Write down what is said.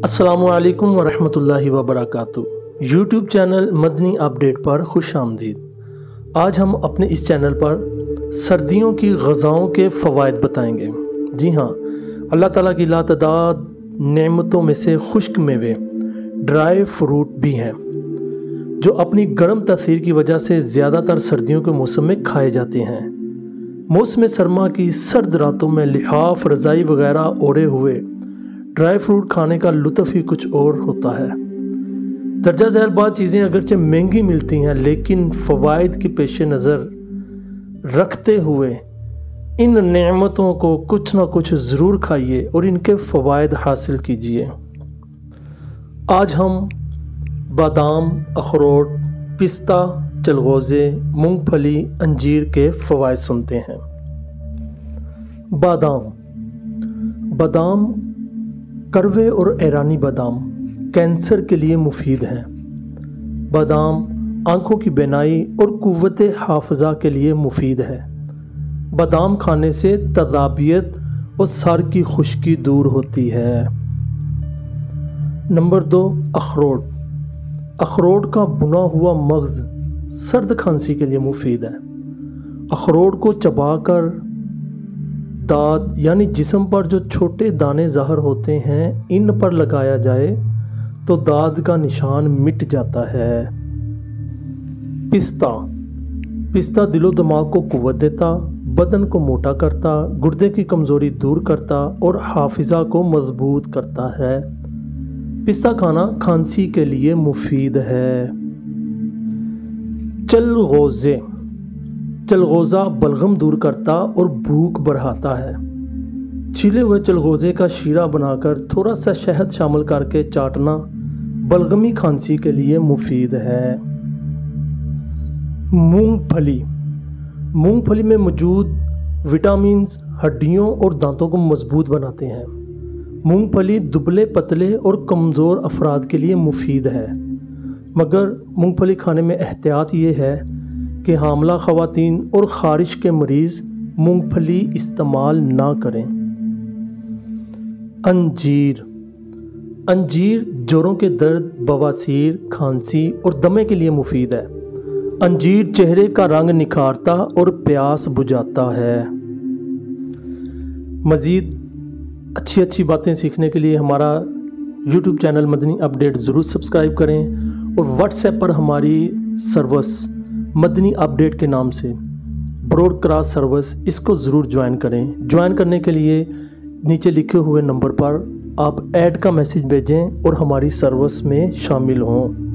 السلام علیکم ورحمۃ اللہ وبرکاتہ۔ یوٹیوب چینل مدنی اپڈیٹ پر خوش آمدید۔ آج ہم اپنے اس چینل پر سردیوں کی غذاؤں کے فوائد بتائیں گے۔ جی ہاں، اللہ تعالیٰ کی لاتعداد نعمتوں میں سے خشک میوے ڈرائی فروٹ بھی ہیں جو اپنی گرم تاثیر کی وجہ سے زیادہ تر سردیوں کے موسم میں کھائے جاتے ہیں۔ موسم سرما کی سرد راتوں میں لحاف رضائی وغیرہ اوڑھے ہوئے ڈرائی فروٹ کھانے کا لطف ہی کچھ اور ہوتا ہے۔ درجہ ذیل بعض چیزیں اگرچہ مہنگی ملتی ہیں لیکن فوائد کے پیش نظر رکھتے ہوئے ان نعمتوں کو کچھ نہ کچھ ضرور کھائیے اور ان کے فوائد حاصل کیجیے۔ آج ہم بادام، اخروٹ، پستہ، چلغوزے، مونگ پھلی، انجیر کے فوائد سنتے ہیں۔ بادام کروے اور ایرانی بادام کینسر کے لیے مفید ہیں۔ بادام آنکھوں کی بینائی اور قوت حافظہ کے لیے مفید ہے۔ بادام کھانے سے تذابیت اور سر کی خشکی دور ہوتی ہے۔ نمبر 2، اخروٹ۔ اخروٹ کا بنا ہوا مغز سرد کھانسی کے لیے مفید ہے۔ اخروٹ کو چبا کر دانت یعنی جسم پر جو چھوٹے دانے ظاہر ہوتے ہیں ان پر لگایا جائے تو دانت کا نشان مٹ جاتا ہے۔ پستہ دل و دماغ کو قوت دیتا، بدن کو موٹا کرتا، گردے کی کمزوری دور کرتا اور حافظہ کو مضبوط کرتا ہے۔ پستہ کھانا کھانسی کے لیے مفید ہے۔ چلغوزہ بلغم دور کرتا اور بھوک بڑھاتا ہے۔ چھیلے ہوئے چلغوزے کا شیرہ بنا کر تھوڑا سا شہد شامل کر کے چاٹنا بلغمی کھانسی کے لیے مفید ہے۔ مونگ پھلی میں موجود وٹامنز ہڈیوں اور دانتوں کو مضبوط بناتے ہیں۔ مونگ پھلی دبلے پتلے اور کمزور افراد کے لیے مفید ہے، مگر مونگ پھلی کھانے میں احتیاط یہ ہے کہ حاملہ خواتین اور خارش کے مریض مونگ پھلی استعمال نہ کریں۔ انجیر جوڑوں کے درد، بواسیر، کھانسی اور دمے کے لیے مفید ہے۔ انجیر چہرے کا رنگ نکھارتا اور پیاس بجھاتا ہے۔ مزید اچھی باتیں سیکھنے کے لیے ہمارا یوٹیوب چینل مدنی اپڈیٹ ضرور سبسکرائب کریں اور واٹس ایپ پر ہماری سروس مدنی اپڈیٹ کے نام سے براڈ کاسٹ سروس اس کو ضرور جوائن کریں۔ جوائن کرنے کے لیے نیچے لکھے ہوئے نمبر پر آپ ایڈ کا میسیج بھیجیں اور ہماری سروس میں شامل ہوں۔